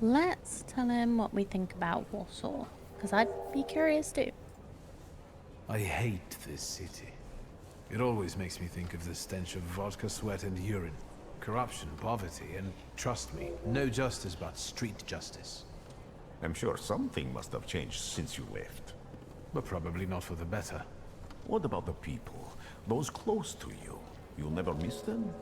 Let's tell him what we think about Warsaw, because I'd be curious too. I hate this city. It always makes me think of the stench of vodka, sweat, and urine. Corruption, poverty, and trust me, no justice but street justice. I'm sure something must have changed since you left. But probably not for the better. What about the people? Those close to you? You'll never miss them?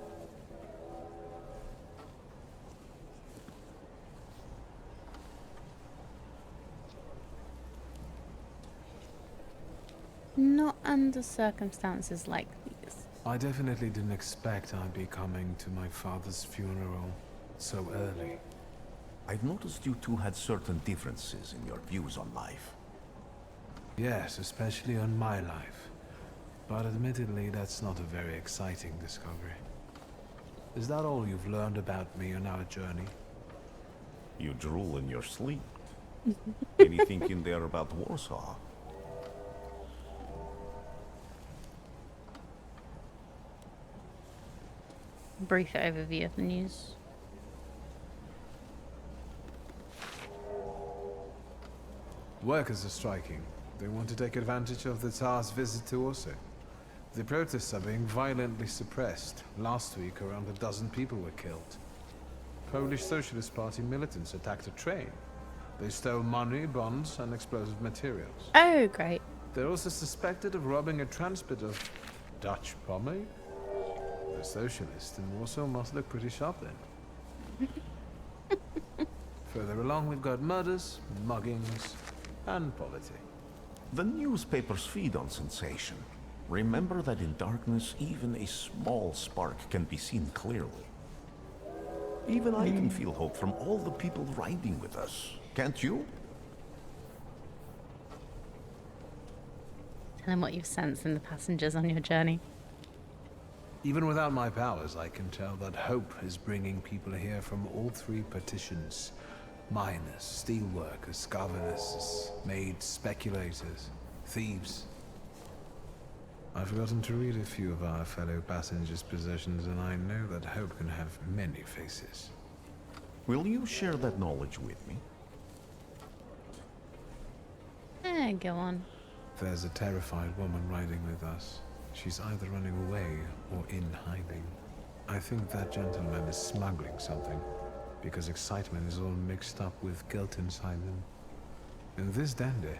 Not under circumstances like these. I definitely didn't expect I'd be coming to my father's funeral so early. I've noticed you two had certain differences in your views on life. Yes, especially on my life. But admittedly, that's not a very exciting discovery. Is that all you've learned about me on our journey? You drool in your sleep. Anything in there about Warsaw? Brief overview of the news. Workers are striking. They want to take advantage of the Tsar's visit to Warsaw. The protests are being violently suppressed. Last week, around a dozen people were killed. Polish Socialist Party militants attacked a train. They stole money, bonds, and explosive materials. Oh, great. They're also suspected of robbing a transport of Dutch pomade. The socialists in Warsaw must look pretty sharp then. Further along, we've got murders, muggings, and poverty. The newspapers feed on sensation. Remember that in darkness, even a small spark can be seen clearly. Even I can feel hope from all the people riding with us. Can't you? Tell him what you've sensed in the passengers on your journey. Even without my powers, I can tell that hope is bringing people here from all three partitions. Miners, steelworkers, governesses, maids, speculators, thieves. I've forgotten to read a few of our fellow passengers' possessions, and I know that hope can have many faces. Will you share that knowledge with me? Go on. There's a terrified woman riding with us. She's either running away or in hiding. I think that gentleman is smuggling something, because excitement is all mixed up with guilt inside him. And this dandy,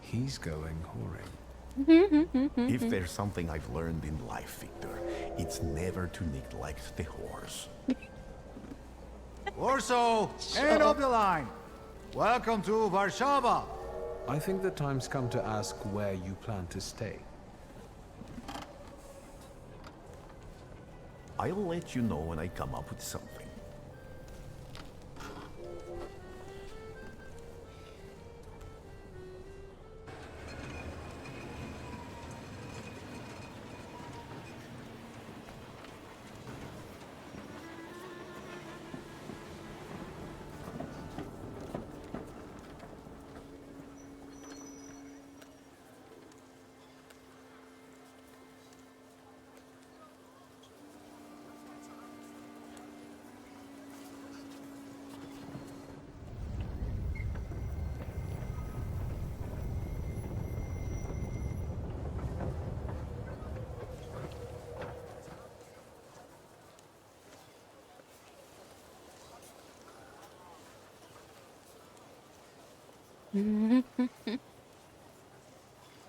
he's going whoring. If there's something I've learned in life, Victor, it's never to neglect the horse. Warsaw, end of the line. Welcome to Warszawa. I think the time's come to ask where you plan to stay. I'll let you know when I come up with something.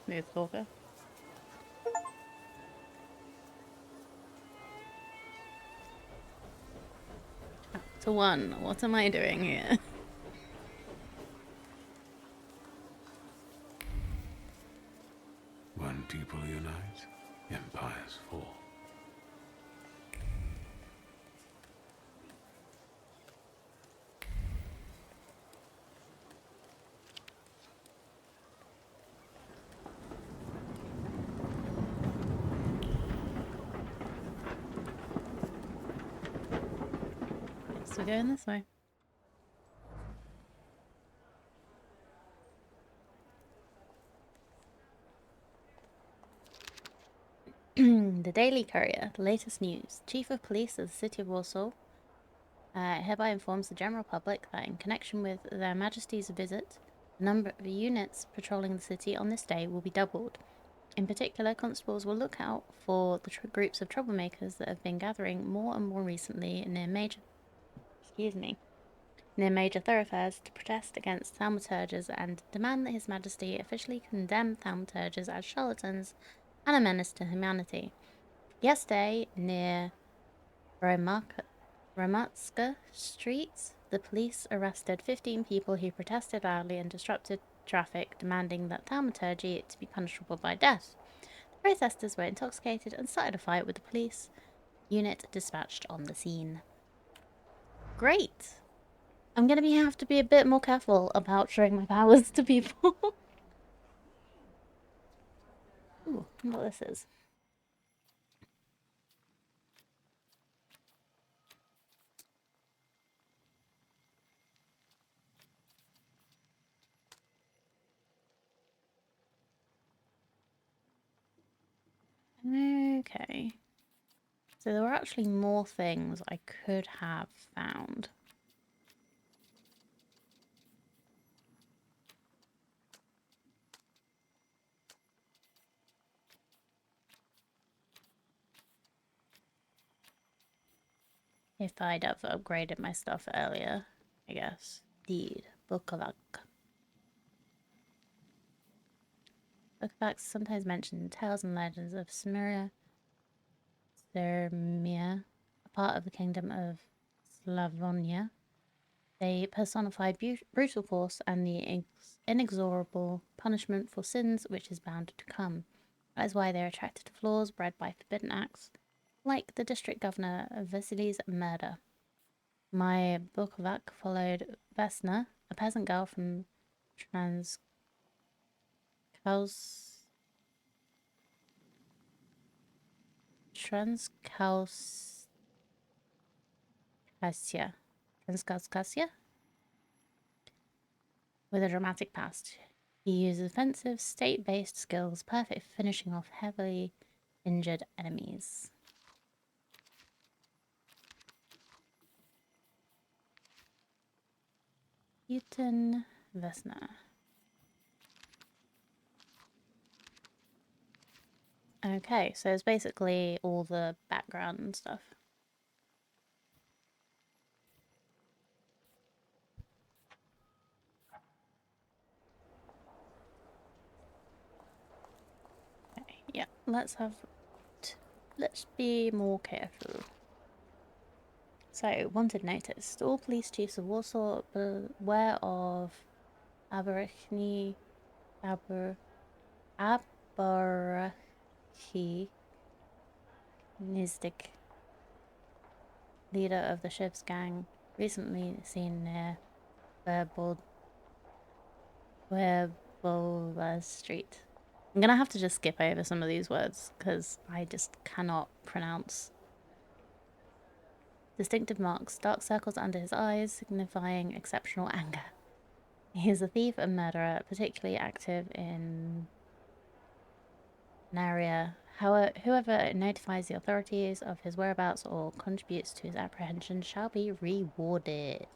Smooth talker. Chapter 1. What am I doing here? When people unite, empires fall. Guess we're going this way. The Daily Courier, the latest news. Chief of Police of the City of Warsaw hereby informs the general public that in connection with Their Majesty's visit, the number of units patrolling the city on this day will be doubled. In particular, constables will look out for the groups of troublemakers that have been gathering more and more recently near major thoroughfares to protest against Thaumaturges and demand that His Majesty officially condemn Thaumaturges as charlatans and a menace to humanity. Yesterday, near Ramatska Street, the police arrested 15 people who protested loudly and disrupted traffic, demanding that Thaumaturgy to be punishable by death. The protesters were intoxicated and started a fight with the police unit dispatched on the scene. Great! I'm gonna have to be a bit more careful about showing my powers to people. Ooh, I wonder what this is. Okay. So there were actually more things I could have found. If I'd have upgraded my stuff earlier, I guess. Indeed. Book of Luck. Book of Luck sometimes mentioned in tales and legends of Sirmia, a part of the kingdom of Slavonia. They personified brutal force and the inexorable punishment for sins which is bound to come. That is why they are attracted to flaws bred by forbidden acts, like the district governor Vasily's murder. My Bukovac followed Vesna, a peasant girl from Transcaucasia, with a dramatic past. He uses offensive, state-based skills, perfect for finishing off heavily injured enemies. Uten Vesna. Okay, so it's basically all the background and stuff. Okay, yeah, let's be more careful. So, wanted notice. All police chiefs of Warsaw beware of Aberachni Nizdik, leader of the ship's gang, recently seen near Werbola Street. I'm gonna have to just skip over some of these words because I just cannot pronounce. Distinctive marks, dark circles under his eyes, signifying exceptional anger. He is a thief and murderer, particularly active in an area. However, whoever notifies the authorities of his whereabouts or contributes to his apprehension shall be rewarded.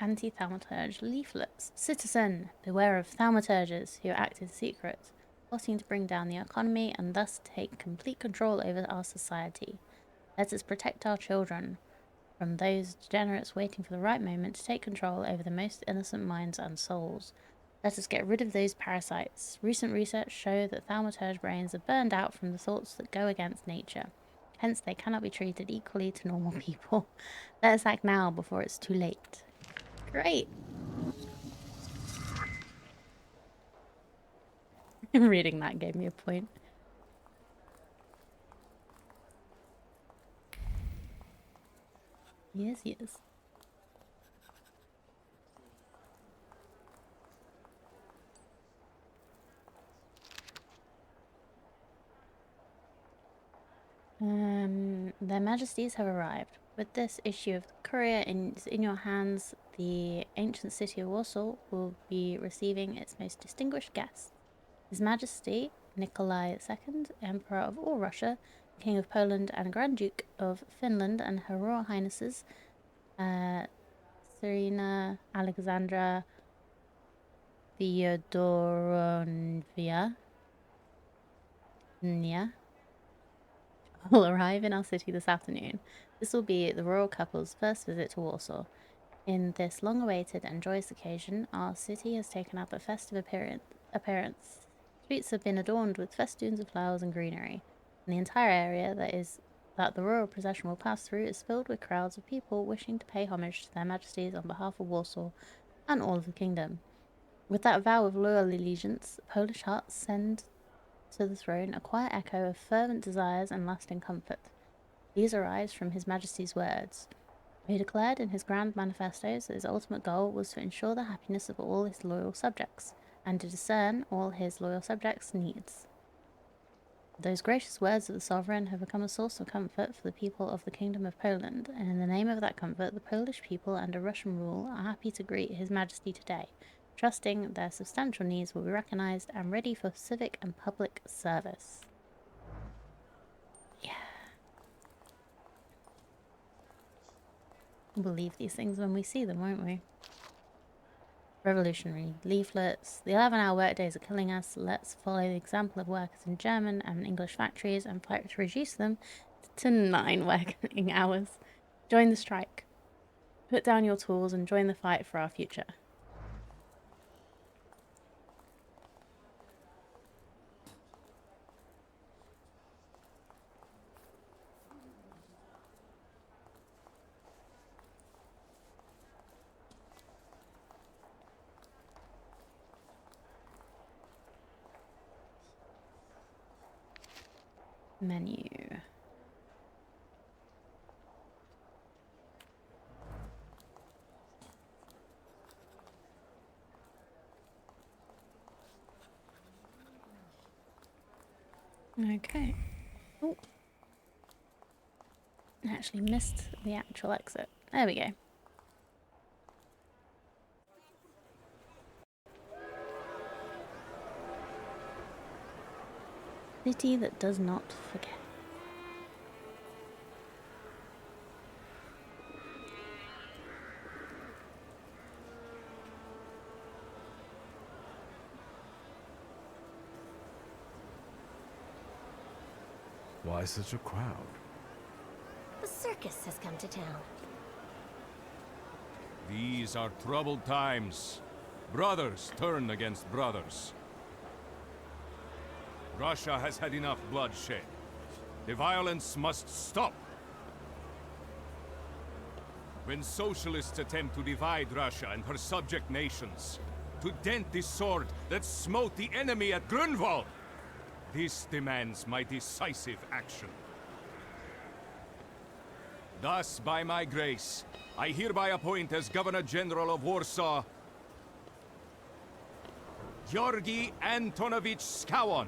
Anti-Thaumaturge leaflets. Citizen, beware of Thaumaturges who act in secret, plotting to bring down the economy and thus take complete control over our society. Let us protect our children from those degenerates waiting for the right moment to take control over the most innocent minds and souls. Let us get rid of those parasites. Recent research show that Thaumaturge brains are burned out from the thoughts that go against nature. Hence, they cannot be treated equally to normal people. Let us act now before it's too late. Great. Reading that gave me a point. Yes, yes. Their Majesties have arrived. With this issue of the courier in your hands, the ancient city of Warsaw will be receiving its most distinguished guests. His Majesty Nikolai II, Emperor of all Russia, King of Poland, and Grand Duke of Finland, and Her Royal Highnesses, Serena Alexandra Fyodorovna, will arrive in our city this afternoon. This will be the royal couple's first visit to Warsaw. In this long-awaited and joyous occasion, our city has taken up a festive appearance. Streets have been adorned with festoons of flowers and greenery, and the entire area that the royal procession will pass through is filled with crowds of people wishing to pay homage to their majesties on behalf of Warsaw and all of the kingdom. With that vow of loyal allegiance, Polish hearts send to the throne a quiet echo of fervent desires and lasting comfort. These arise from His Majesty's words. He declared in his grand manifestos that his ultimate goal was to ensure the happiness of all his loyal subjects, and to discern all his loyal subjects' needs. Those gracious words of the sovereign have become a source of comfort for the people of the Kingdom of Poland, and in the name of that comfort, the Polish people under Russian rule are happy to greet His Majesty today, trusting their substantial needs will be recognized and ready for civic and public service. Yeah. We'll believe these things when we see them, won't we? Revolutionary leaflets. The 11-hour workdays are killing us. Let's follow the example of workers in German and English factories and fight to reduce them to 9 working hours. Join the strike. Put down your tools and join the fight for our future. Menu. Okay. Oh. I actually missed the actual exit. There we go. City that does not forget. Why such a crowd? The circus has come to town. These are troubled times. Brothers turn against brothers. Russia has had enough bloodshed. The violence must stop. When socialists attempt to divide Russia and her subject nations, to dent the sword that smote the enemy at Grunwald, this demands my decisive action. Thus, by my grace, I hereby appoint as Governor General of Warsaw, Georgi Antonovich Skowon.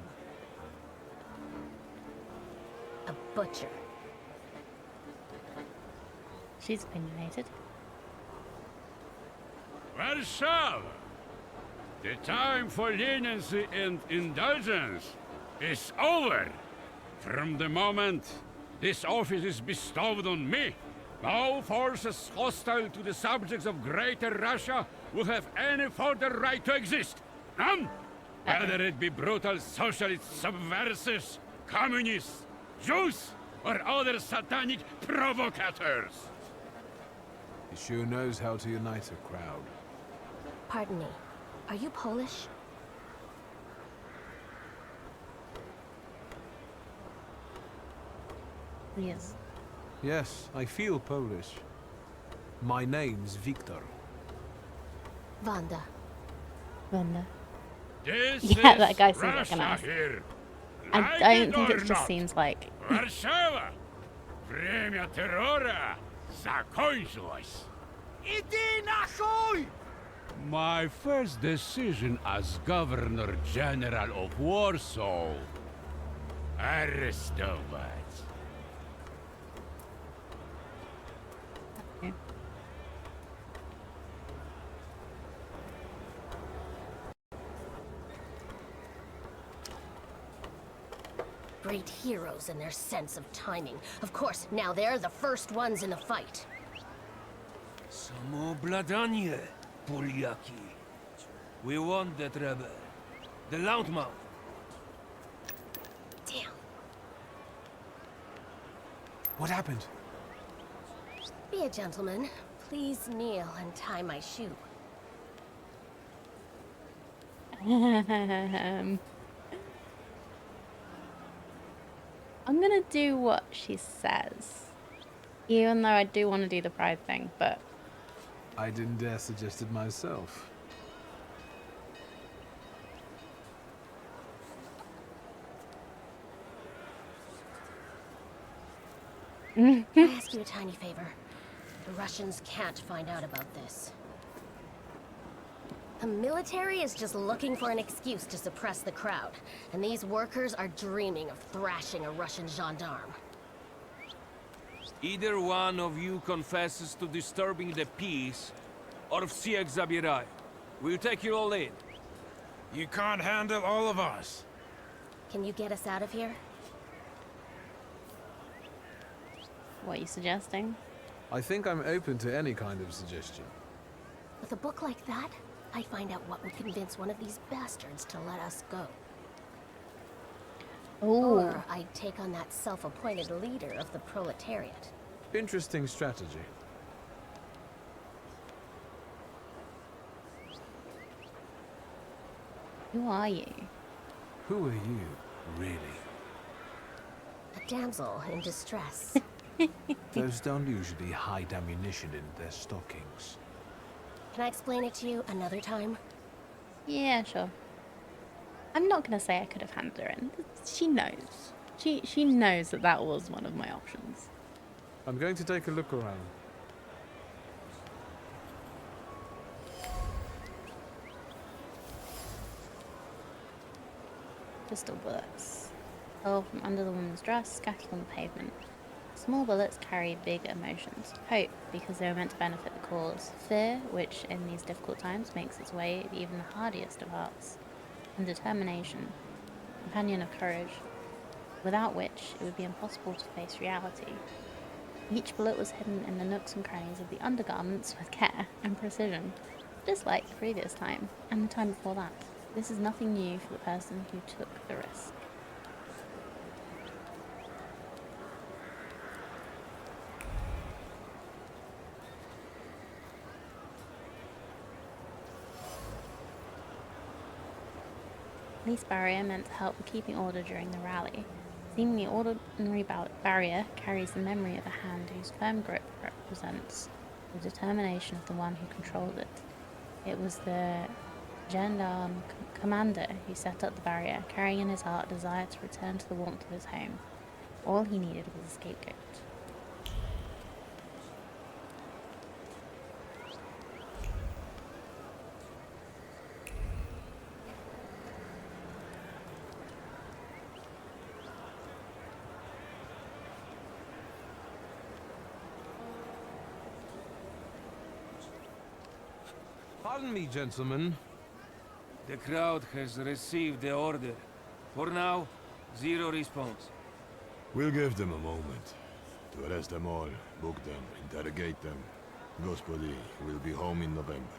A butcher. She's opinionated. Warsaw! The time for leniency and indulgence is over. From the moment this office is bestowed on me, no forces hostile to the subjects of Greater Russia will have any further right to exist. None! Whether it be brutal socialist subversives, communists, Jews, or other satanic provocators. He sure knows how to unite a crowd. Pardon me. Are you Polish? Yes. Yes, I feel Polish. My name's Victor. Wanda. Wanda. This Yeah, is that guy seems Russia recognized. here. I Like don't think or it just not. seems like... Warszawa! Время террора закончилось. Иди нахуй! My first decision as Governor General of Warsaw. Arrestować. Okay. great heroes and their sense of timing. Of course, now they're the first ones in the fight. Samo bladanie, Poliaki. We want that rebel. The loudmouth. Damn. What happened? Be a gentleman. Please kneel and tie my shoe. I'm gonna do what she says. Even though I do want to do the pride thing, but... I didn't dare suggest it myself. Can I ask you a tiny favor? The Russians can't find out about this. The military is just looking for an excuse to suppress the crowd, and these workers are dreaming of thrashing a Russian gendarme. Either one of you confesses to disturbing the peace, or всех забирай. We'll take you all in. You can't handle all of us. Can you get us out of here? What are you suggesting? I think I'm open to any kind of suggestion. With a book like that, I'd find out what would convince one of these bastards to let us go. Oh, Or I'd take on that self-appointed leader of the proletariat. Interesting strategy. who are you? Who are you, really? A damsel in distress. Those don't usually hide ammunition in their stockings. Can I explain it to you another time? Yeah, sure. I'm not gonna say I could have handed her in. She knows. She knows that that was one of my options. I'm going to take a look around. Pistol bullets fell from under the woman's dress, scattered on the pavement. Small bullets carry big emotions. Hope, because they were meant to benefit the cause. Fear, which in these difficult times makes its way to even the hardiest of hearts. And determination, companion of courage, without which it would be impossible to face reality. Each bullet was hidden in the nooks and crannies of the undergarments with care and precision, just like the previous time, and the time before that. This is nothing new for the person who took the risk. Police barrier meant to help with keeping order during the rally. Seemingly ordinary barrier carries the memory of a hand whose firm grip represents the determination of the one who controlled it. It was the gendarme commander who set up the barrier, carrying in his heart a desire to return to the warmth of his home. All he needed was a scapegoat. Pardon me, gentlemen. The crowd has received the order. For now, zero response. We'll give them a moment. To arrest them all, book them, interrogate them. Gospodi will be home in November.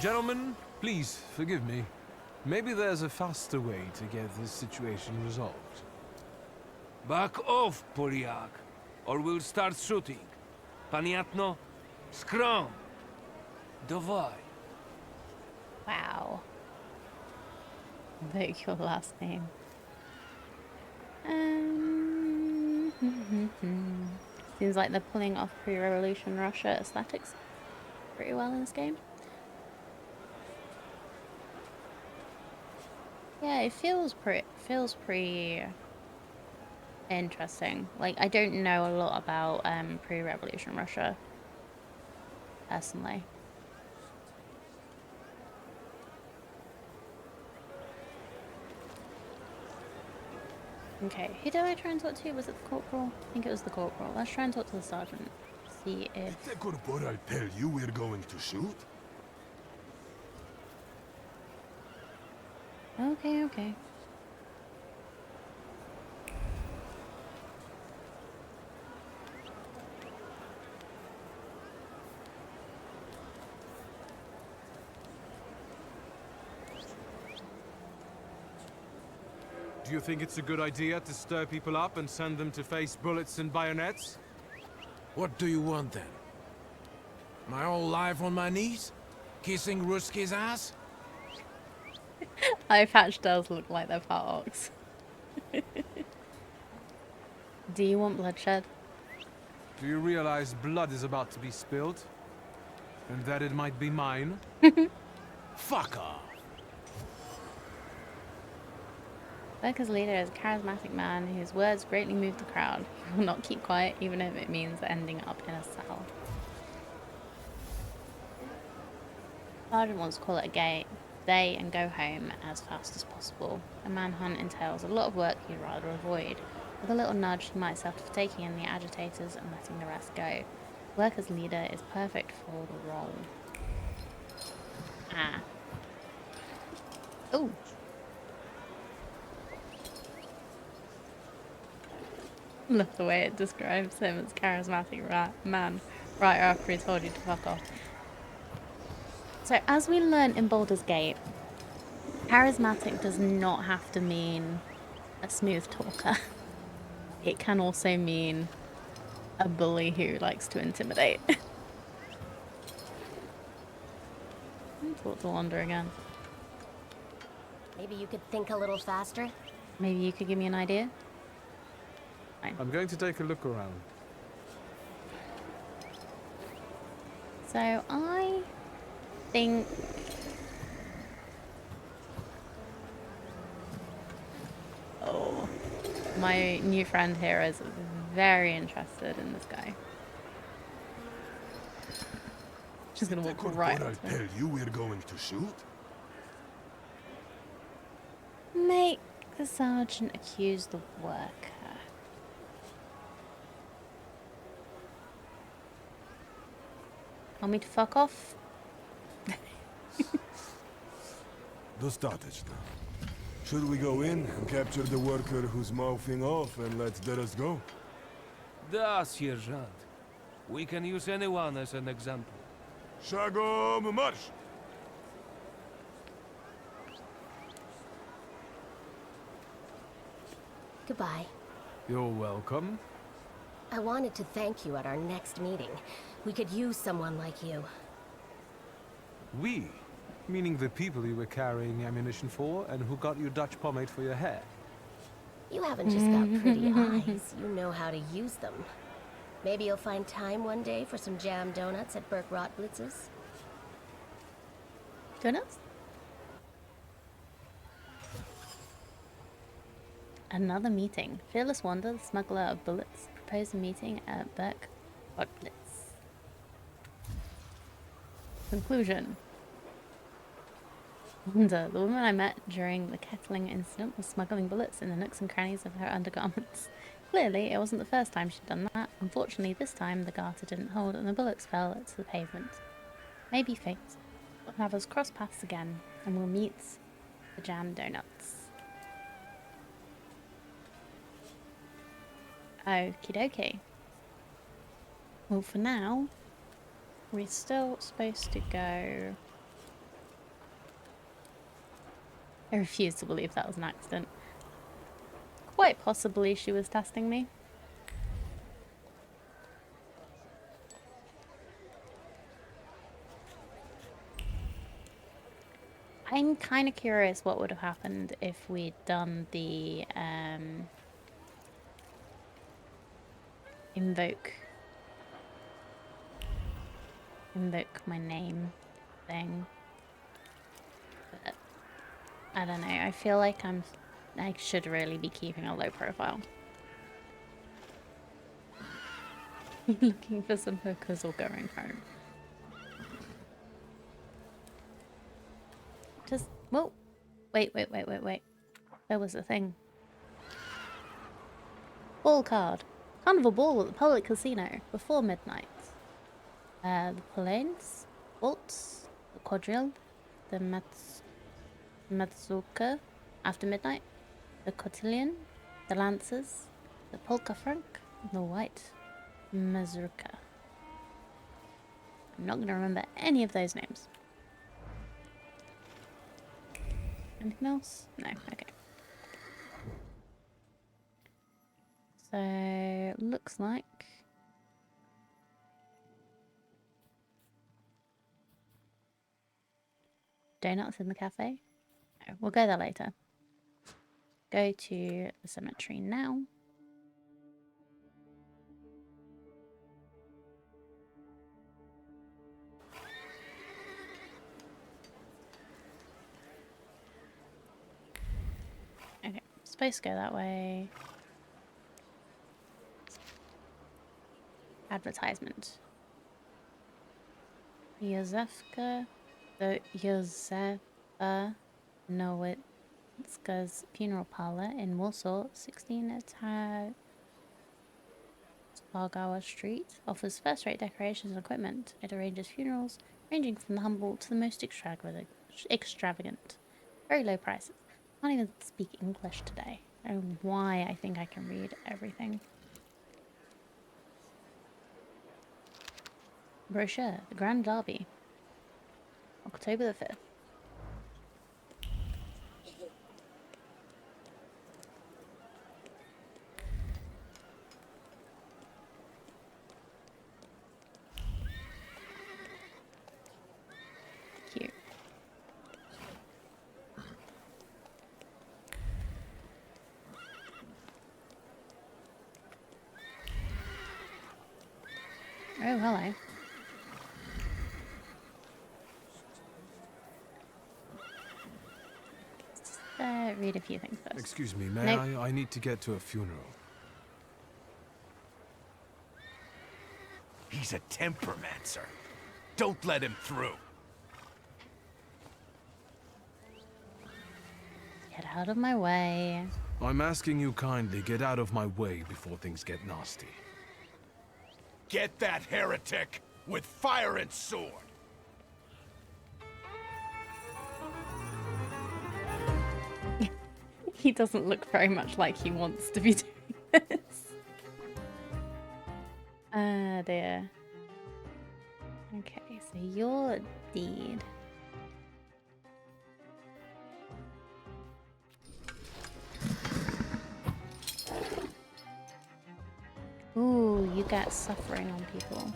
Gentlemen, please forgive me. Maybe there's a faster way to get this situation resolved. Back off, Polyak, or we'll start shooting. Paniatno? Scrum! Dawaj. Wow. Invoke your last name. Seems like they're pulling off pre-revolution Russia aesthetics pretty well in this game. Yeah, it feels pretty interesting. Like, I don't know a lot about pre-revolution Russia personally. Okay, who did I try and talk to? Was it the corporal? I think it was the corporal. Let's try and talk to the sergeant. See if... Did the corporal tell you we're going to shoot? Okay. you think it's a good idea to stir people up and send them to face bullets and bayonets? What do you want then? My whole life on my knees? Kissing Ruski's ass? Eye patch does look like they're part orcs. Do you want bloodshed? Do you realize blood is about to be spilled? And that it might be mine? Fuck off! Berka's leader is a charismatic man whose words greatly move the crowd. He will not keep quiet even if it means ending up in a cell. Sergeant wants to call it a day and go home as fast as possible. A manhunt entails a lot of work he'd rather avoid. With a little nudge, he might settle for taking in the agitators and letting the rest go. Workers' leader is perfect for the role. Ah. Oh. Love the way it describes him as charismatic man right after he told you to fuck off. So, as we learn in Baldur's Gate, charismatic does not have to mean a smooth talker. It can also mean a bully who likes to intimidate. Talk to Wander again. Maybe you could think a little faster? Maybe you could give me an idea? I'm going to take a look around. So, I think... Oh. My new friend here is very interested in this guy. She's gonna walk right up to him. Tell you we're going to shoot? Make the sergeant accuse the worker. Want me to fuck off? Достаточно. Should we go in and capture the worker who's mouthing off and let the rest go? Da, Sergeant. We can use anyone as an example. Шагом march! Goodbye. You're welcome. I wanted to thank you at our next meeting. We could use someone like you. We? Meaning the people you were carrying ammunition for and who got you Dutch pomade for your hair. You haven't just got pretty eyes. You know how to use them. Maybe you'll find time one day for some jam donuts at Burke Rotblitz's. Donuts? Another meeting. Fearless Wander, the smuggler of bullets, proposed a meeting at Burke Rotblitz. Conclusion. Wander, the woman I met during the kettling incident, was smuggling bullets in the nooks and crannies of her undergarments. Clearly, it wasn't the first time she'd done that. Unfortunately, this time the garter didn't hold and the bullets fell to the pavement. Maybe fate. We'll have us cross paths again, and we'll meet the jam donuts. Okie dokie. Well, for now, we're still supposed to go... I refuse to believe that was an accident. Quite possibly she was testing me. I'm kind of curious what would have happened if we'd done the invoke my name thing. But I don't know. I feel like I should really be keeping a low profile. Looking for some hookers or going home. Just, whoa. Wait. There was a thing. Ball card. Carnival ball at the public casino before midnight. The Polanes, Waltz, the Quadrille, the Mazurka after midnight, the Cotillion, the Lancers, the Polka Frank, and the White Mazurka. I'm not going to remember any of those names. Anything else? No, okay. So, looks like donuts in the cafe. No, we'll go there later. Go to the cemetery now. Okay, supposed to go that way. Advertisement. Józefka, the Józefa Nowicka's funeral parlor in Warsaw, 16 Spargower Street, offers first-rate decorations and equipment. It arranges funerals ranging from the humble to the most extravagant. Very low prices. Can't even speak English today. I don't know why I think I can read everything. Brochure, The Grand Derby. October the 5th. Cute. Oh, hello. Read a few things first. Excuse me, may Nope. I need to get to a funeral. He's a tempermancer. Don't let him through. Get out of my way. I'm asking you kindly, get out of my way before things get nasty. Get that heretic with fire and sword. He doesn't look very much like he wants to be doing this. There. Okay, so your deed. Ooh, you got suffering on people.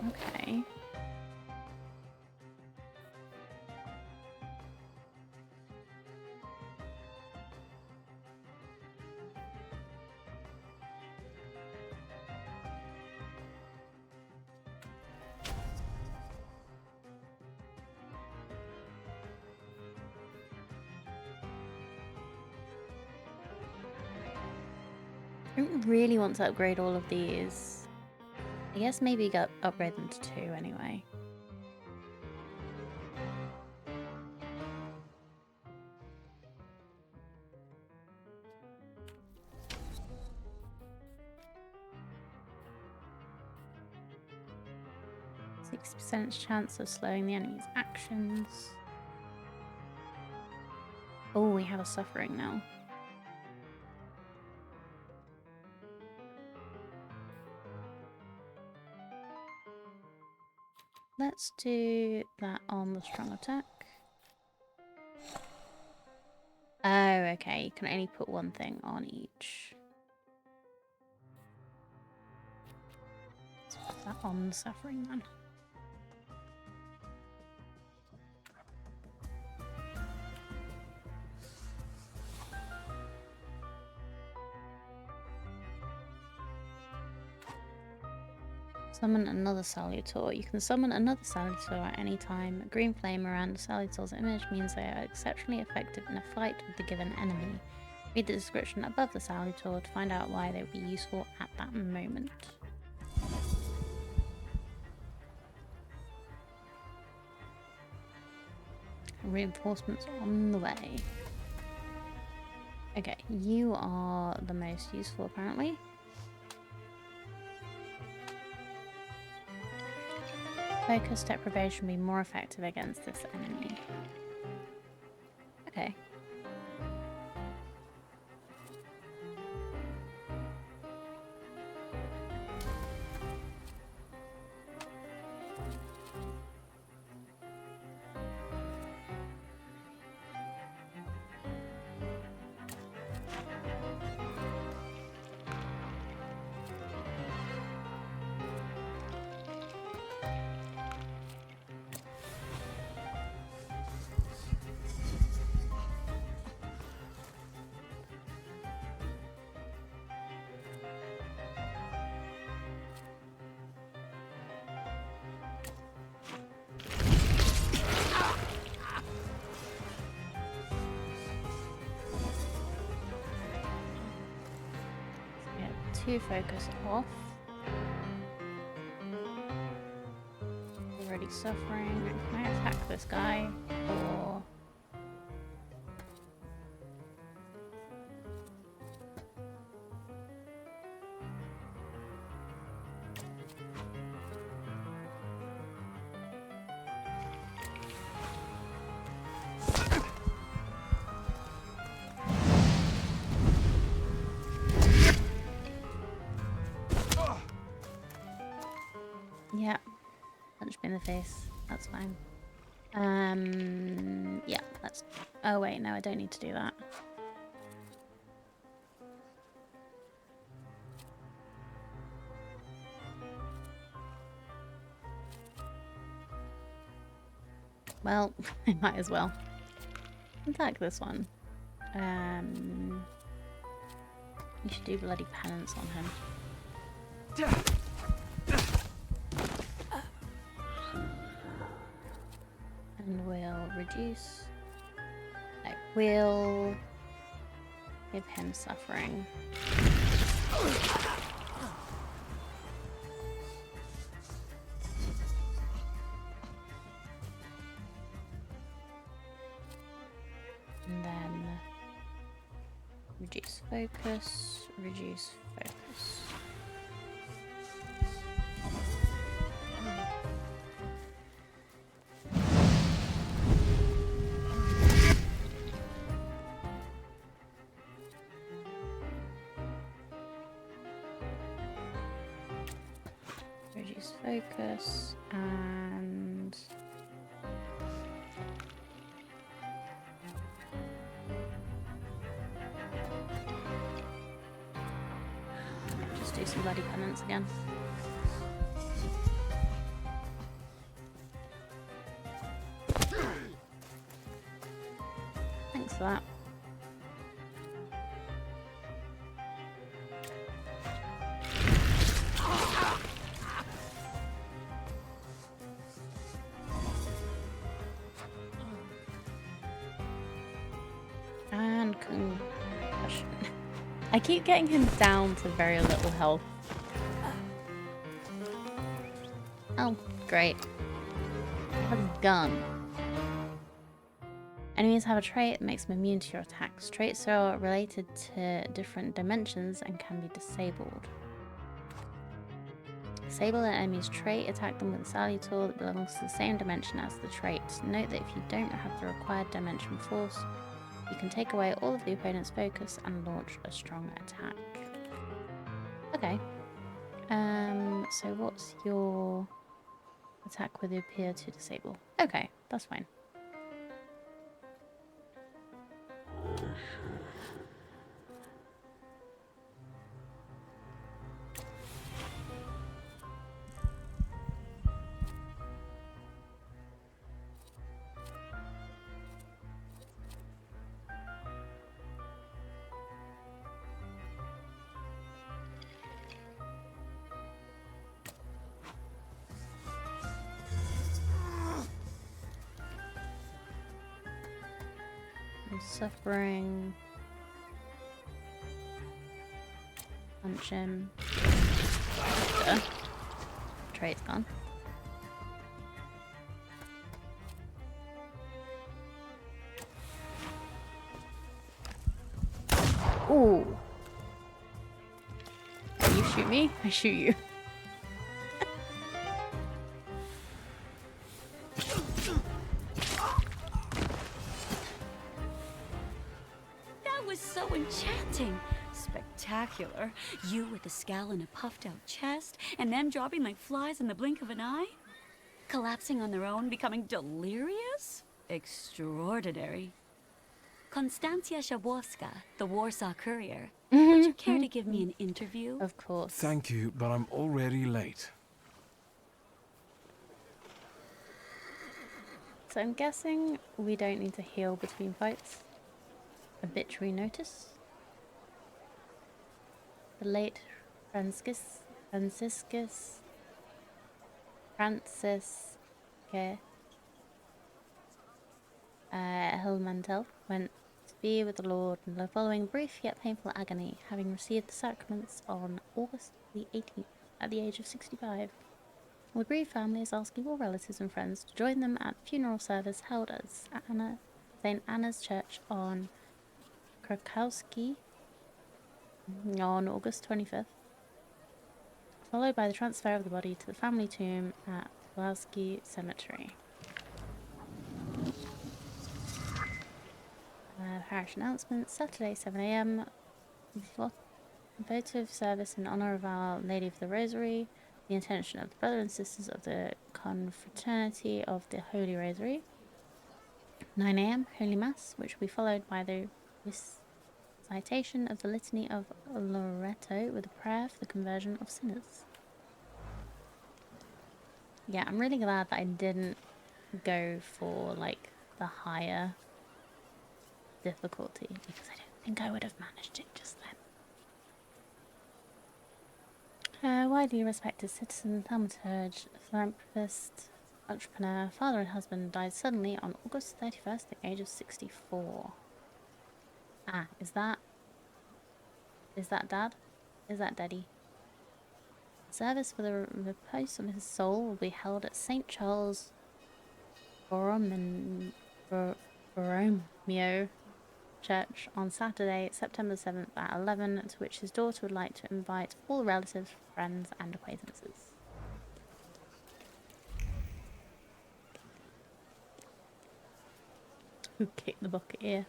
Okay. I don't really want to upgrade all of these. I guess maybe upgrade them to 2 anyway. %, chance of slowing the enemy's actions. Oh, we have a suffering now. Let's do that on the strong attack. Oh, okay. You can only put one thing on each. Let's put that on the suffering then. Summon another Salutor. You can summon another Salutor at any time. A green flame around the Salutor's image means they are exceptionally effective in a fight with the given enemy. Read the description above the Salutor to find out why they would be useful at that moment. Reinforcements on the way. Okay, you are the most useful apparently. Focus deprivation will be more effective against this enemy. Okay. 2 focus off. Already suffering. Can I attack this guy? Or... yeah. Punch me in the face. That's fine. Yeah, that's... Oh wait, no, I don't need to do that. Well, I might as well. Attack this one. You should do bloody penance on him. And we'll reduce... No, we'll give him suffering. And then reduce focus, reduce focus. Reduce focus and just do some bloody penance again. Thanks for that. And concussion. I keep getting him down to very little health. Oh, great. Has a gun. Enemies have a trait that makes them immune to your attacks. Traits are related to different dimensions and can be disabled. Disable an enemy's trait, attack them with a sally tool that belongs to the same dimension as the trait. Note that if you don't have the required dimension force, you can take away all of the opponent's focus and launch a strong attack. Okay. So what's your attack with the appear to disable? Okay, that's fine. I'm suffering. Punch him. Trait's gone. Ooh. You shoot me, I shoot you. That was so enchanting. Spectacular. You with a scowl and a puffed out chest, and them dropping like flies in the blink of an eye? Collapsing on their own, becoming delirious? Extraordinary. Konstancja Szabłowska, the Warsaw Courier. Would you care to give me an interview? Of course. Thank you, but I'm already late. So I'm guessing we don't need to heal between fights. Obituary notice. The late Francis Helmantel went be with the Lord, and following brief yet painful agony, having received the sacraments on August the 18th at the age of 65. The bereaved family is asking all relatives and friends to join them at the funeral service held at St. Anna's Church on Krakowski on August 25th, followed by the transfer of the body to the family tomb at Pulaski Cemetery. Parish announcement, Saturday 7 a.m. Votive service in honour of Our Lady of the Rosary, the intention of the brothers and sisters of the Confraternity of the Holy Rosary. 9 a.m. Holy Mass, which will be followed by the recitation of the Litany of Loreto with a prayer for the conversion of sinners. Yeah, I'm really glad that I didn't go for, like, the higher difficulty, because I don't think I would have managed it just then. Widely respected citizen, thaumaturge, philanthropist, entrepreneur, father and husband died suddenly on August 31st at the age of 64. Ah, is that Dad? Is that Daddy? Service for the repose of his soul will be held at St. Charles Borromeo Church on Saturday, September 7th at 11, to which his daughter would like to invite all relatives, friends and acquaintances. Who kicked the bucket here?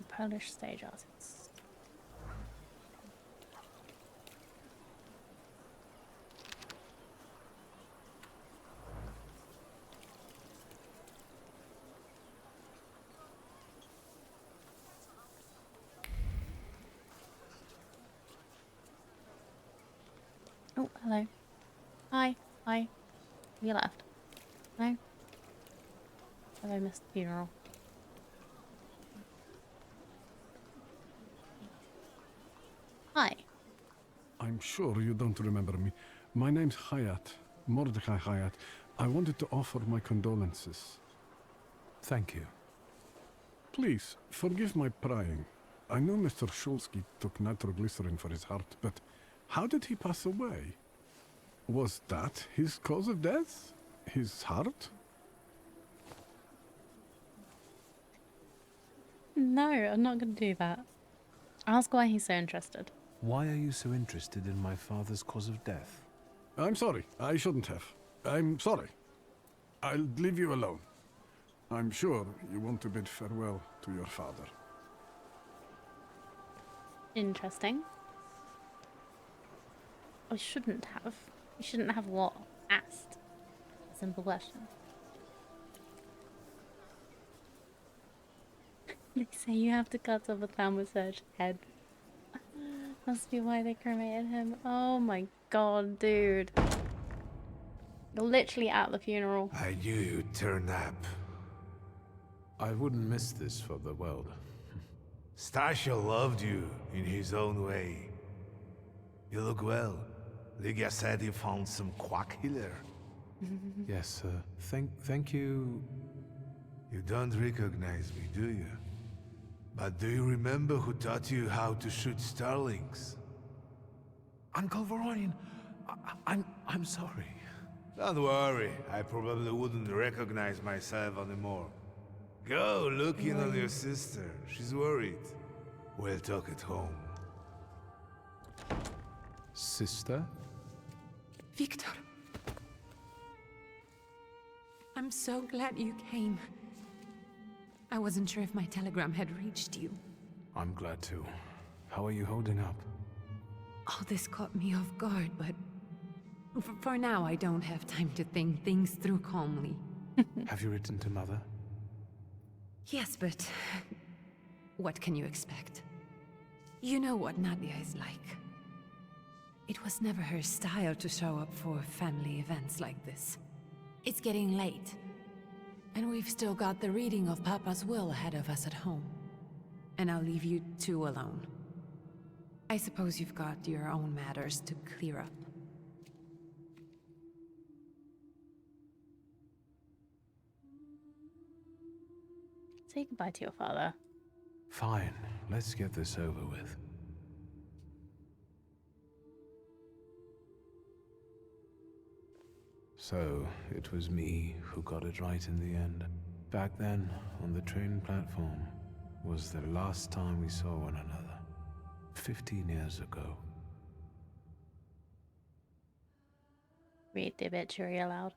Polish stage artists. Oh, hello. Hi. Hi. You left? No? Have I missed the funeral? Hi. I'm sure you don't remember me. My name's Hayat, Mordecai Hayat. I wanted to offer my condolences. Thank you. Please, forgive my prying. I know Mr. Shulsky took nitroglycerin for his heart, but how did he pass away? Was that his cause of death? His heart? No, I'm not going to do that. Ask why he's so interested. Why are you so interested in my father's cause of death? I'm sorry. I shouldn't have. I'm sorry. I'll leave you alone. I'm sure you want to bid farewell to your father. Interesting. I shouldn't have. You shouldn't have what? Asked. A simple question. They say you have to cut off a Thaumaturge's head. Must be why they cremated him. Oh my god, dude. You're literally at the funeral. I knew you'd turn up. I wouldn't miss this for the world. Stasha loved you in his own way. You look well. Lygia said you found some quack healer. Yes, thank you. You don't recognize me, do you? But do you remember who taught you how to shoot starlings? Uncle Voronin, I'm sorry. Don't worry, I probably wouldn't recognize myself anymore. Go look in on your sister, she's worried. We'll talk at home. Sister? Victor. I'm so glad you came. I wasn't sure if my telegram had reached you. I'm glad to. How are you holding up? All this caught me off guard, but for now I don't have time to think things through calmly. Have you written to Mother? Yes, but what can you expect? You know what Nadia is like. It was never her style to show up for family events like this. It's getting late, and we've still got the reading of Papa's will ahead of us at home. And I'll leave you two alone. I suppose you've got your own matters to clear up. Say goodbye to your father. Fine, let's get this over with. So, it was me who got it right in the end. Back then, on the train platform, was the last time we saw one another. 15 years ago. Read the obituary aloud.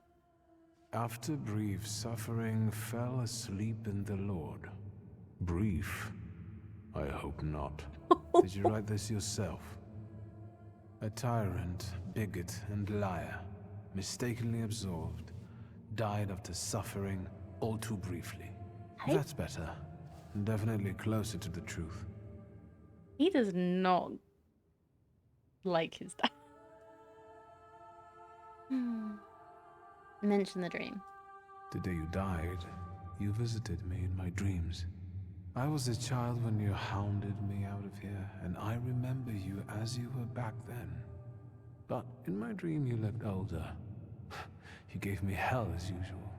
After brief suffering, fell asleep in the Lord. Brief? I hope not. Did you write this yourself? A tyrant, bigot, and liar, mistakenly absolved, died after suffering all too briefly. Hey? That's better. Definitely closer to the truth. He does not like his dad. Mention the dream. The day you died, you visited me in my dreams. I was a child when you hounded me out of here, and I remember you as you were back then. But in my dream you looked older. You gave me hell as usual.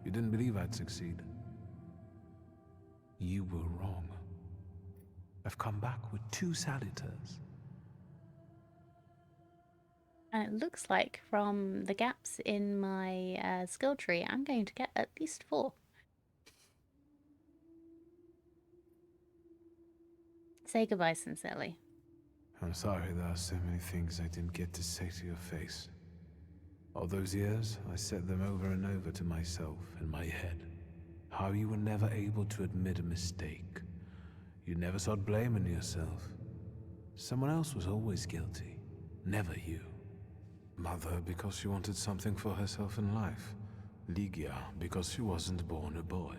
You didn't believe I'd succeed. You were wrong. I've come back with 2 salutors. And it looks like from the gaps in my skill tree, I'm going to get at least 4. Say goodbye sincerely. I'm sorry there are so many things I didn't get to say to your face. All those years, I said them over and over to myself in my head. How you were never able to admit a mistake. You never sought blame in yourself. Someone else was always guilty, never you. Mother because she wanted something for herself in life. Ligia because she wasn't born a boy.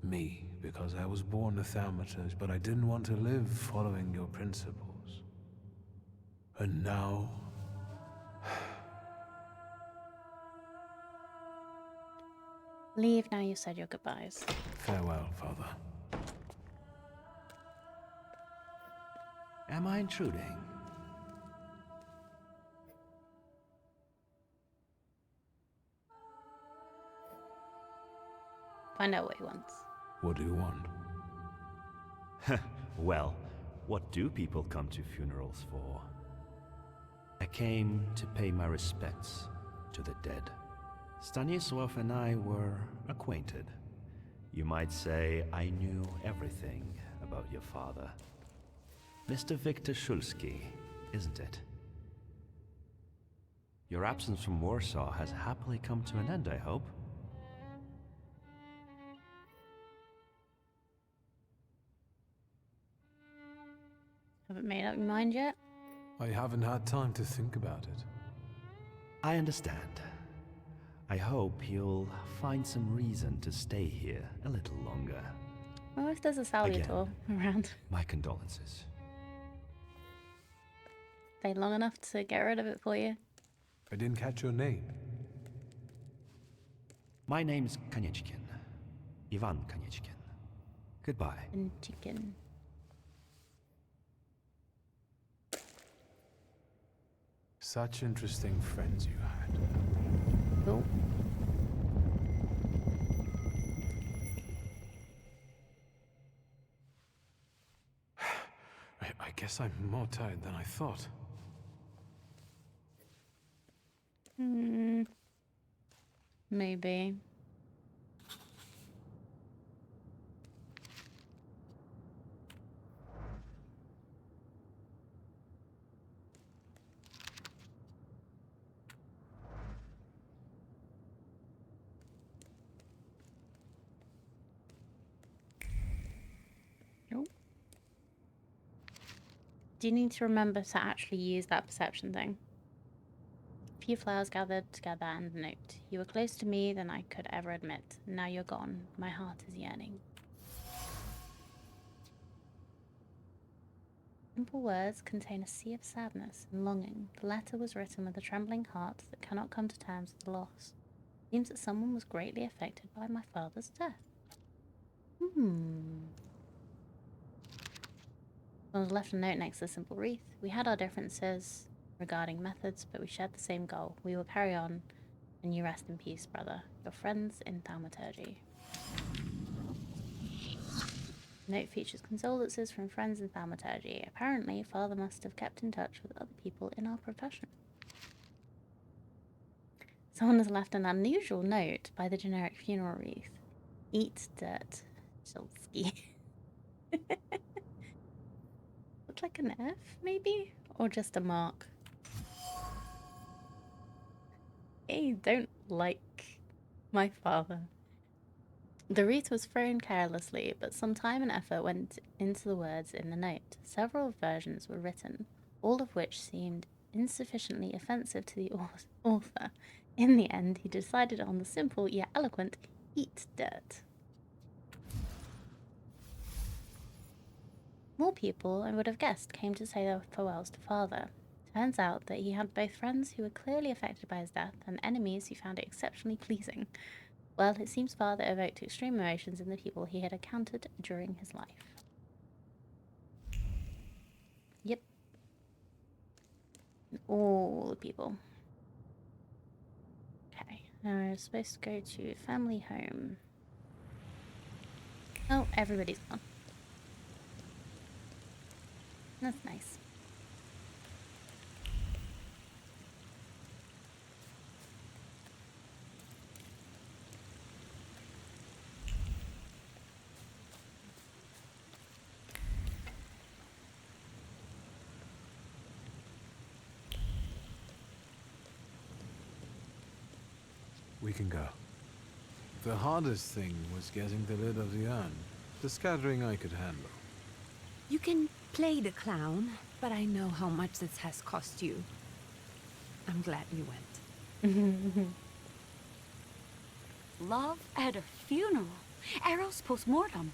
Me because I was born a Thaumaturge, but I didn't want to live following your principles. And now... Leave now you've said your goodbyes. Farewell, Father. Am I intruding? Find out what he wants. What do you want? Well, what do people come to funerals for? I came to pay my respects to the dead. Stanisław and I were acquainted. You might say I knew everything about your father. Mr. Victor Szulski, isn't it? Your absence from Warsaw has happily come to an end, I hope. Haven't made up your mind yet? I haven't had time to think about it. I understand. I hope you'll find some reason to stay here a little longer. Well, if there's a Salutor around. My condolences. Stay long enough to get rid of it for you. I didn't catch your name. My name's Kanieczkin. Ivan Kanieczkin. Goodbye. And chicken. Such interesting friends you had. Cool. I guess I'm more tired than I thought. Maybe. Nope. Do you need to remember to actually use that perception thing? A few flowers gathered together and a note. You were closer to me than I could ever admit. Now you're gone. My heart is yearning. Simple words contain a sea of sadness and longing. The letter was written with a trembling heart that cannot come to terms with the loss. It seems that someone was greatly affected by my father's death. Someone left a note next to the simple wreath. We had our differences regarding methods, but we shared the same goal. We will carry on, and you rest in peace, brother. Your friends in Thaumaturge. The note features condolences from friends in Thaumaturge. Apparently, Father must have kept in touch with other people in our profession. Someone has left an unusual note by the generic funeral wreath. Eat dirt, Shulsky. Looks like an F, maybe? Or just a mark. I don't like my father. The wreath was thrown carelessly, but some time and effort went into the words in the note. Several versions were written, all of which seemed insufficiently offensive to the author. In the end, he decided on the simple yet eloquent, eat dirt. More people, I would have guessed, came to say their farewells to Father. Turns out that he had both friends who were clearly affected by his death and enemies who found it exceptionally pleasing. Well, it seems Father evoked extreme emotions in the people he had encountered during his life. Yep. All the people. Okay, now we're supposed to go to family home. Oh, everybody's gone. That's nice. We can go. The hardest thing was getting the lid of the urn. The scattering I could handle. You can play the clown, but I know how much this has cost you. I'm glad you went. Love at a funeral. Arrow's postmortem.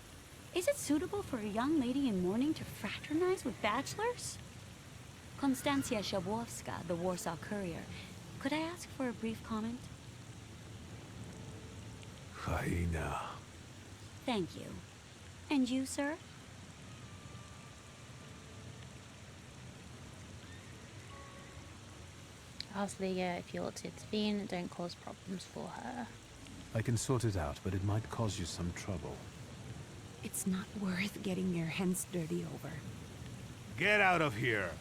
Is it suitable for a young lady in mourning to fraternize with bachelors? Konstancja Shabowska, the Warsaw Courier. Could I ask for a brief comment? Hyena. Thank you. And you, sir? Ask Liga if you ought to intervene. Don't cause problems for her. I can sort it out, but it might cause you some trouble. It's not worth getting your hands dirty over. Get out of here,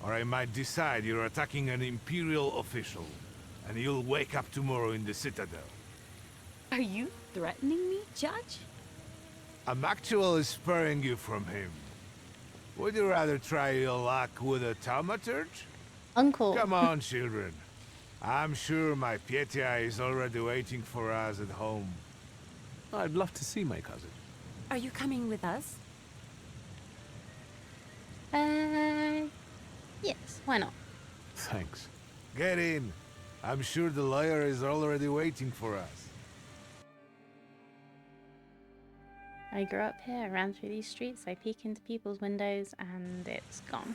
or I might decide you're attacking an Imperial official, and you'll wake up tomorrow in the Citadel. Are you threatening me, Judge? I'm actually spurring you from him. Would you rather try your luck with a Thaumaturge? Uncle. Come on, children. I'm sure my Pietia is already waiting for us at home. I'd love to see my cousin. Are you coming with us? Yes, why not? Thanks. Get in. I'm sure the lawyer is already waiting for us. I grew up here, I ran through these streets, I peek into people's windows, and it's gone.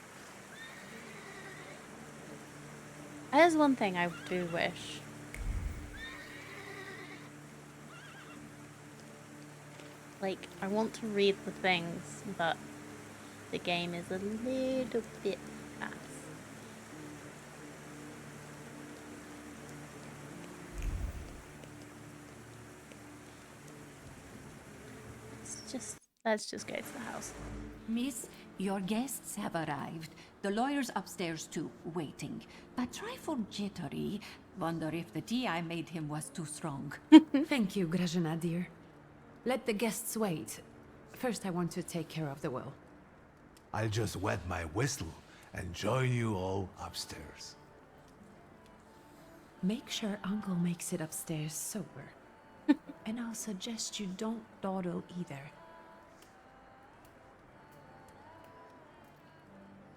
There's one thing I do wish. Like, I want to read the things, but the game is a little bit fast. Let's just go to the house. Miss, your guests have arrived. The lawyer's upstairs too, waiting. But trifle jittery. Wonder if the tea I made him was too strong. Thank you, Grażyna, dear. Let the guests wait. First, I want to take care of the will. I'll just wet my whistle and join you all upstairs. Make sure Uncle makes it upstairs sober. And I'll suggest you don't dawdle either.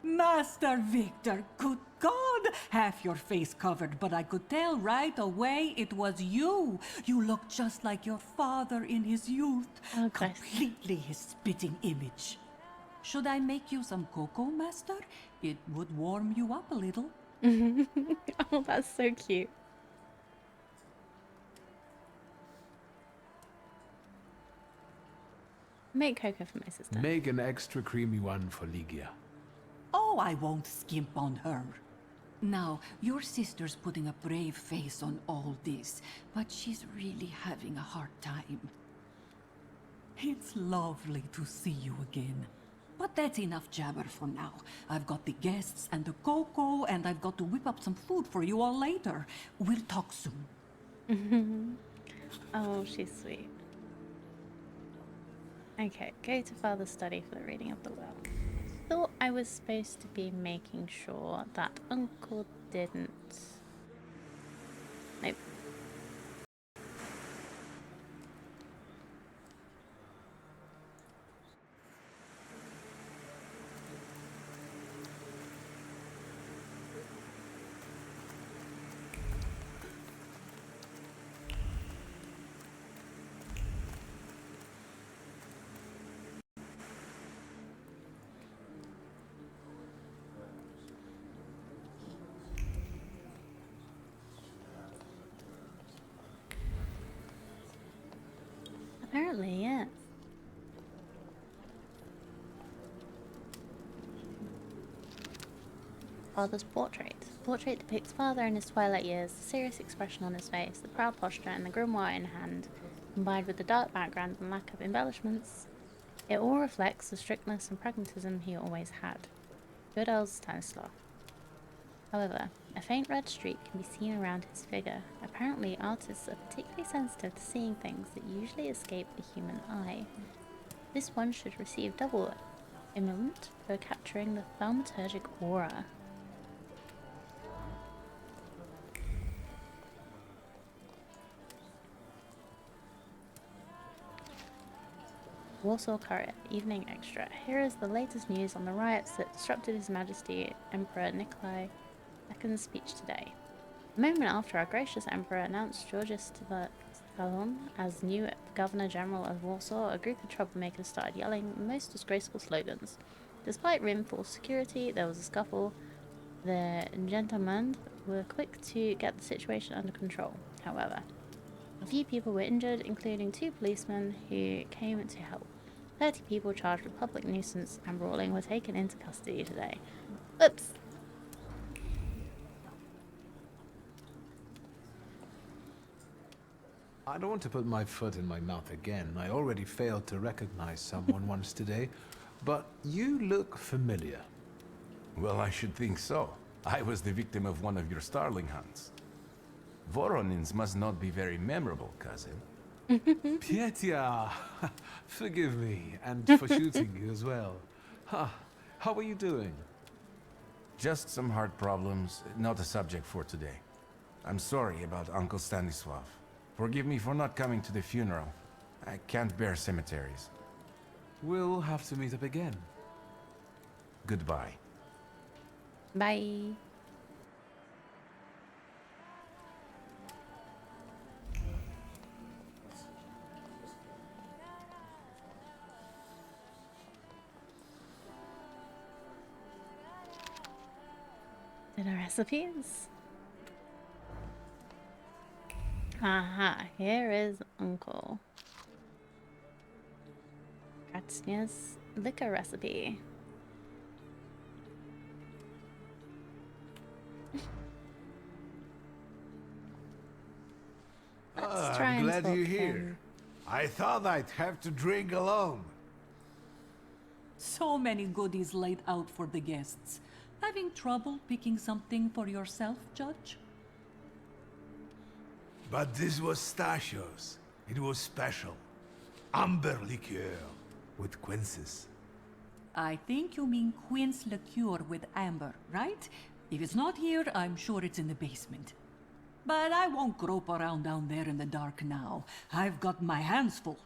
Master Victor, good God! Half your face covered, but I could tell right away it was you. You look just like your father in his youth. Okay. Completely his spitting image. Should I make you some cocoa, Master? It would warm you up a little. Oh, that's so cute. Make cocoa for my sister. Make an extra creamy one for Ligia. Oh, I won't skimp on her. Now, your sister's putting a brave face on all this, but she's really having a hard time. It's lovely to see you again. But that's enough jabber for now. I've got the guests and the cocoa, and I've got to whip up some food for you all later. We'll talk soon. Oh, she's sweet. Okay, go to Father's study for the reading of the will. Thought I was supposed to be making sure that Uncle didn't. Nope. Apparently, yes. Father's portrait. The portrait depicts father in his twilight years, the serious expression on his face, the proud posture, and the grimoire in hand, combined with the dark background and lack of embellishments. It all reflects the strictness and pragmatism he always had. Good old Stanislav. However, a faint red streak can be seen around his figure. Apparently, artists are particularly sensitive to seeing things that usually escape the human eye. This one should receive double emolument for capturing the thaumaturgic aura. Warsaw Courier, Evening Extra. Here is the latest news on the riots that disrupted His Majesty Emperor Nikolai II's speech today. A moment after our gracious Emperor announced Georges Stalon as new Governor General of Warsaw, a group of troublemakers started yelling most disgraceful slogans. Despite reinforced security, there was a scuffle. The gentlemen were quick to get the situation under control, however. A few people were injured, including 2 policemen who came to help. 30 people charged with public nuisance and brawling were taken into custody today. Oops! I don't want to put my foot in my mouth again. I already failed to recognize someone once today, but you look familiar. Well, I should think so. I was the victim of one of your starling hunts. Voronins must not be very memorable, cousin. Pietia! Forgive me, and for shooting you as well. How are you doing? Just some heart problems, not a subject for today. I'm sorry about Uncle Stanislav. Forgive me for not coming to the funeral. I can't bear cemeteries. We'll have to meet up again. Goodbye. Bye. Dinner recipes. Aha, here is Uncle. Gratznia's liquor recipe. I'm glad you're here. I thought I'd have to drink alone. So many goodies laid out for the guests. Having trouble picking something for yourself, Judge? But this was Stasios. It was special. Amber liqueur with quinces. I think you mean quince liqueur with amber, right? If it's not here, I'm sure it's in the basement. But I won't grope around down there in the dark now. I've got my hands full.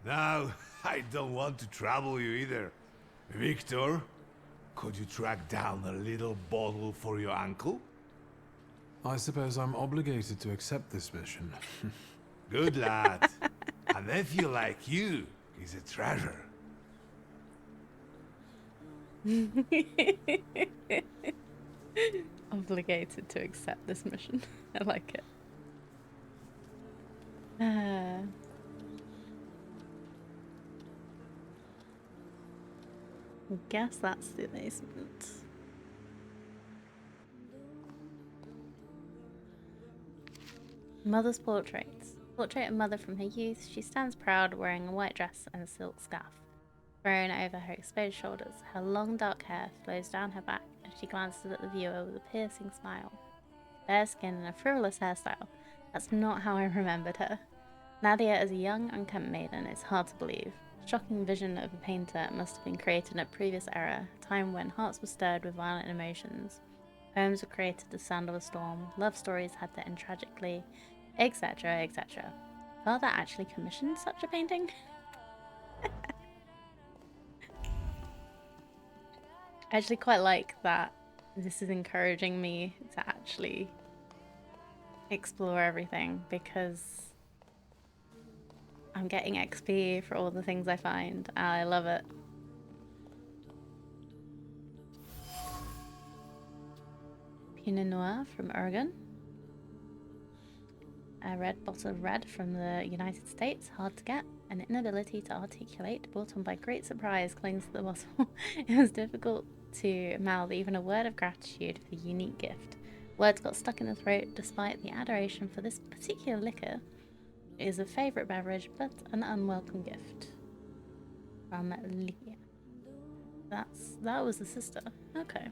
Now, I don't want to trouble you either. Victor, could you track down a little bottle for your uncle? I suppose I'm obligated to accept this mission. Good lad. A nephew like you is a treasure. Obligated to accept this mission. I like it. Guess that's the basement. Mother's portraits. Portrait of mother from her youth, she stands proud wearing a white dress and a silk scarf thrown over her exposed shoulders. Her long dark hair flows down her back and she glances at the viewer with a piercing smile. Bare skin and a frivolous hairstyle. That's not how I remembered her. Nadia as a young, unkempt maiden is hard to believe. Shocking vision of a painter must have been created in a previous era, a time when hearts were stirred with violent emotions. Poems were created the sound of a storm, love stories had to end tragically, etc., etc. Father actually commissioned such a painting? I actually quite like that this is encouraging me to actually explore everything because I'm getting XP for all the things I find and I love it. Pinot Noir from Oregon. A red bottle of red from the United States, hard to get. An inability to articulate, brought on by great surprise, clings to the bottle. It was difficult to mouth even a word of gratitude for the unique gift. Words got stuck in the throat despite the adoration for this particular liquor. It is a favourite beverage, but an unwelcome gift. From Lydia. That was the sister. Okay.